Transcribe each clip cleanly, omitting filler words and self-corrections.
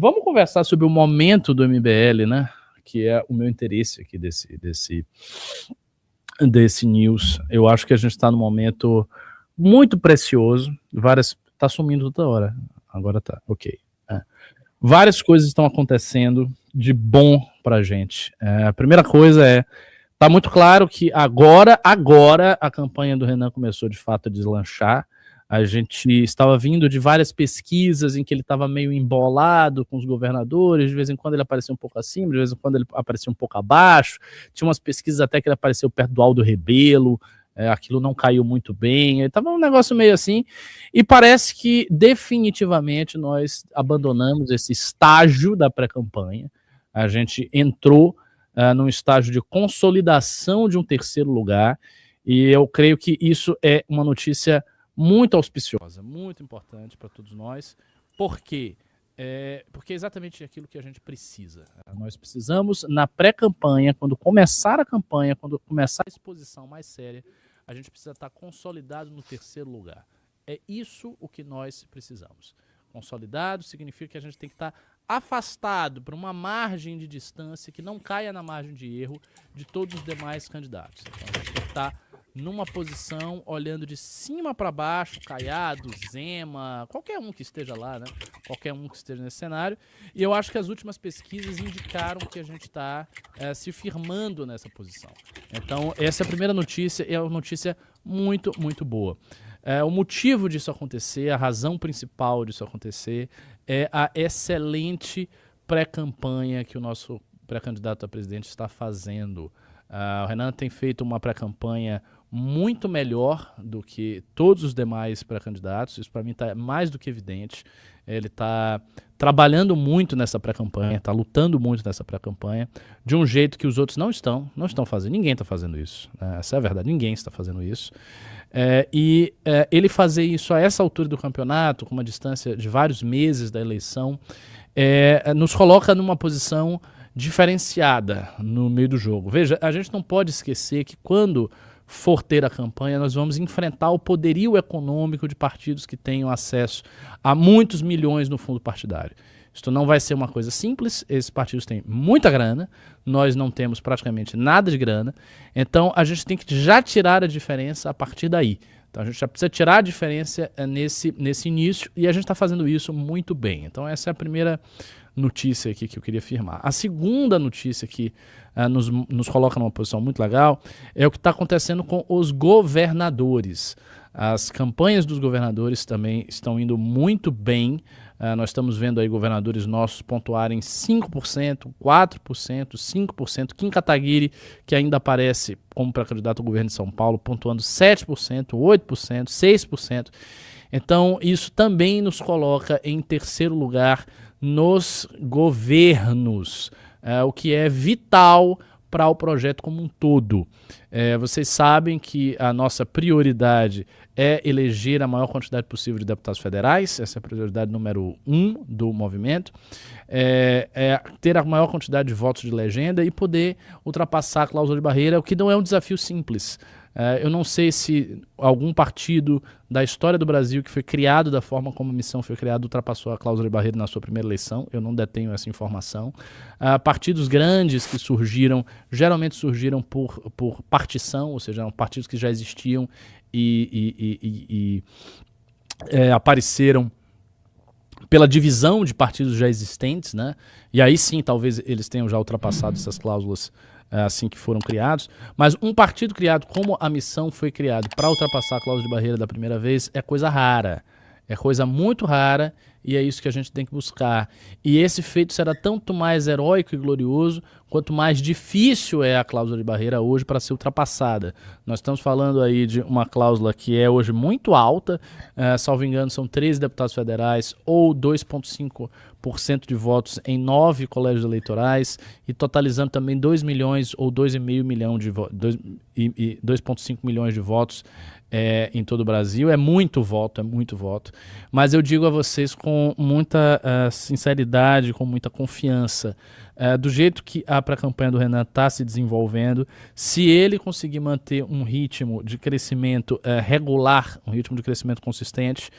Vamos conversar sobre o momento do MBL, né? Que é o meu interesse aqui desse news. Eu acho que a gente está num momento muito precioso. Tá sumindo toda hora. Agora tá, ok. Várias coisas estão acontecendo de bom pra gente. A primeira coisa tá muito claro que agora a campanha do Renan começou de fato a deslanchar. A gente estava vindo de várias pesquisas em que ele estava meio embolado com os governadores, de vez em quando ele aparecia um pouco acima, de vez em quando ele aparecia um pouco abaixo. Tinha umas pesquisas até que ele apareceu perto do Aldo Rebelo, aquilo não caiu muito bem, estava um negócio meio assim, e parece que definitivamente nós abandonamos esse estágio da pré-campanha. A gente entrou num estágio de consolidação de um terceiro lugar, e eu creio que isso é uma notícia muito auspiciosa, muito importante para todos nós. Por quê? Porque é exatamente aquilo que a gente precisa. Nós precisamos, na pré-campanha, quando começar a campanha, quando começar a exposição mais séria, a gente precisa estar consolidado no terceiro lugar. É isso o que nós precisamos. Consolidado significa que a gente tem que estar afastado para uma margem de distância que não caia na margem de erro de todos os demais candidatos. Então a gente tem que estar numa posição olhando de cima para baixo, Caiado, Zema, qualquer um que esteja lá, né? Qualquer um que esteja nesse cenário. E eu acho que as últimas pesquisas indicaram que a gente está se firmando nessa posição. Então, essa é a primeira notícia, é uma notícia muito, muito boa. O motivo disso acontecer, a razão principal disso acontecer, é a excelente pré-campanha que o nosso pré-candidato a presidente está fazendo. O Renan tem feito uma pré-campanha muito melhor do que todos os demais pré-candidatos. Isso para mim está mais do que evidente. Ele está trabalhando muito nessa pré-campanha, está lutando muito nessa pré-campanha, de um jeito que os outros não estão fazendo. Ninguém está fazendo isso. Essa é a verdade, ninguém está fazendo isso. Ele fazer isso a essa altura do campeonato, com uma distância de vários meses da eleição, nos coloca numa posição diferenciada no meio do jogo. Veja, a gente não pode esquecer que quando for ter a campanha, nós vamos enfrentar o poderio econômico de partidos que tenham acesso a muitos milhões no fundo partidário. Isso não vai ser uma coisa simples, esses partidos têm muita grana, nós não temos praticamente nada de grana, então a gente tem que já tirar a diferença a partir daí. Então a gente já precisa tirar a diferença nesse início, e a gente está fazendo isso muito bem. Então essa é a primeira notícia aqui que eu queria afirmar. A segunda notícia que nos coloca numa posição muito legal é o que está acontecendo com os governadores. As campanhas dos governadores também estão indo muito bem. Nós estamos vendo aí governadores nossos pontuarem 5%, 4%, 5%. Kim Kataguiri, que ainda aparece como pré-candidato ao governo de São Paulo, pontuando 7%, 8%, 6%. Então, isso também nos coloca em terceiro lugar nos governos, o que é vital para o projeto como um todo. Vocês sabem que a nossa prioridade é eleger a maior quantidade possível de deputados federais, essa é a prioridade número 1 do movimento, ter a maior quantidade de votos de legenda e poder ultrapassar a cláusula de barreira, o que não é um desafio simples. Eu não sei se algum partido da história do Brasil que foi criado da forma como a missão foi criada ultrapassou a cláusula de barreira na sua primeira eleição. Eu não detenho essa informação. Partidos grandes que surgiram, geralmente surgiram por partição, ou seja, eram partidos que já existiam e apareceram pela divisão de partidos já existentes, né? E aí sim, talvez eles tenham já ultrapassado essas cláusulas assim que foram criados, mas um partido criado como a missão foi criado para ultrapassar a cláusula de barreira da primeira vez é coisa rara, é coisa muito rara, e é isso que a gente tem que buscar. E esse feito será tanto mais heróico e glorioso quanto mais difícil é a cláusula de barreira hoje para ser ultrapassada. Nós estamos falando aí de uma cláusula que é hoje muito alta, salvo engano são 13 deputados federais ou 2,5% de votos em 9 colégios eleitorais, e totalizando também 2 milhões ou 2,5 milhões de votos, 2,5 milhões de votos em todo o Brasil. É muito voto, mas eu digo a vocês com muita sinceridade, com muita confiança, do jeito que a pré-campanha do Renan está se desenvolvendo, se ele conseguir manter um ritmo de crescimento regular, um ritmo de crescimento consistente,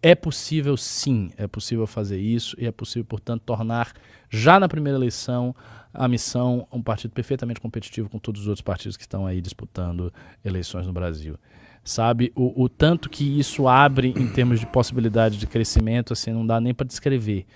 É possível sim, é possível fazer isso e é possível, portanto, tornar já na primeira eleição a Missão um partido perfeitamente competitivo com todos os outros partidos que estão aí disputando eleições no Brasil. Sabe, o tanto que isso abre em termos de possibilidade de crescimento, assim, não dá nem para descrever.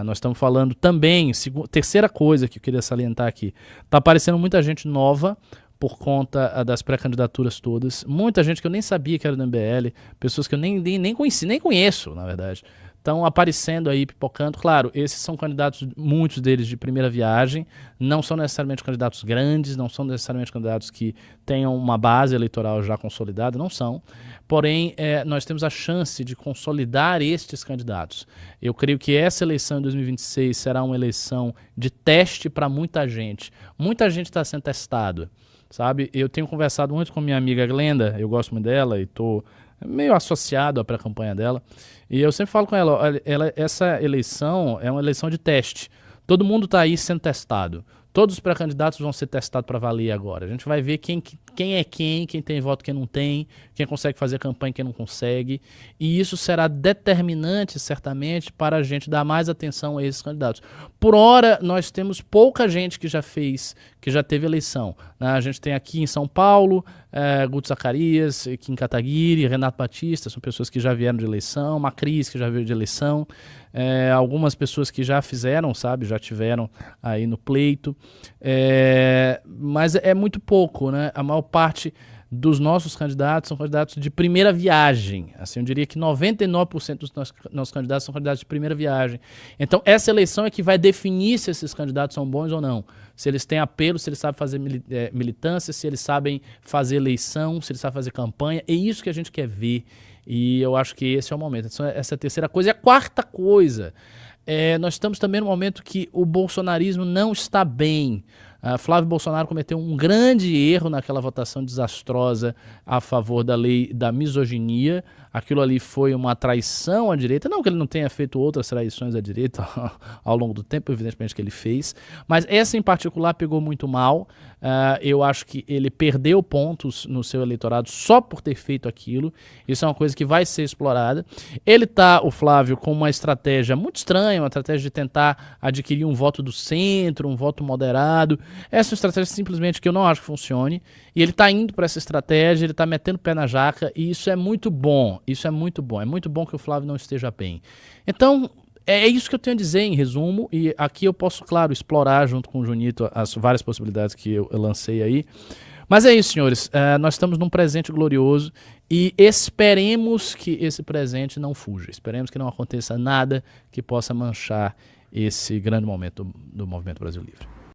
Nós estamos falando também, terceira coisa que eu queria salientar aqui, está aparecendo muita gente nova por conta das pré-candidaturas todas, muita gente que eu nem sabia que era do MBL, pessoas que eu nem conheci, nem conheço, na verdade, estão aparecendo aí, pipocando. Claro, esses são candidatos, muitos deles de primeira viagem, não são necessariamente candidatos grandes, não são necessariamente candidatos que tenham uma base eleitoral já consolidada, não são. Porém, nós temos a chance de consolidar estes candidatos. Eu creio que essa eleição em 2026 será uma eleição de teste para muita gente. Muita gente está sendo testada. Sabe, eu tenho conversado muito com minha amiga Glenda, eu gosto muito dela e estou meio associado à pré-campanha dela. E eu sempre falo com ela, essa eleição é uma eleição de teste. Todo mundo está aí sendo testado. Todos os pré-candidatos vão ser testados para valer agora. A gente vai ver quem é quem tem voto, quem não tem, quem consegue fazer campanha, quem não consegue. E isso será determinante, certamente, para a gente dar mais atenção a esses candidatos. Por hora, nós temos pouca gente que já teve eleição. Né? A gente tem aqui em São Paulo, Guto Zacarias, Kim Kataguiri, Renato Batista, são pessoas que já vieram de eleição, Macris, que já veio de eleição, algumas pessoas que já fizeram, sabe, já tiveram aí no pleito, mas é muito pouco, né? A maior parte dos nossos candidatos são candidatos de primeira viagem. Assim, eu diria que 99% dos nossos candidatos são candidatos de primeira viagem. Então, essa eleição é que vai definir se esses candidatos são bons ou não. Se eles têm apelo, se eles sabem fazer militância, se eles sabem fazer eleição, se eles sabem fazer campanha. É isso que a gente quer ver. E eu acho que esse é o momento. Então, essa é a terceira coisa. E a quarta coisa, nós estamos também no momento que o bolsonarismo não está bem. Flávio Bolsonaro cometeu um grande erro naquela votação desastrosa a favor da lei da misoginia. Aquilo ali foi uma traição à direita. Não que ele não tenha feito outras traições à direita ao longo do tempo, evidentemente que ele fez. Mas essa em particular pegou muito mal. Eu acho que ele perdeu pontos no seu eleitorado só por ter feito aquilo. Isso é uma coisa que vai ser explorada. Ele tá, o Flávio, com uma estratégia muito estranha, uma estratégia de tentar adquirir um voto do centro, um voto moderado. Essa é uma estratégia simplesmente que eu não acho que funcione. E ele está indo para essa estratégia, ele está metendo o pé na jaca, e isso é muito bom. Isso é muito bom. É muito bom que o Flávio não esteja bem. Então, é isso que eu tenho a dizer em resumo. E aqui eu posso, claro, explorar junto com o Junito as várias possibilidades que eu lancei aí. Mas é isso, senhores. Nós estamos num presente glorioso e esperemos que esse presente não fuja. Esperemos que não aconteça nada que possa manchar esse grande momento do Movimento Brasil Livre.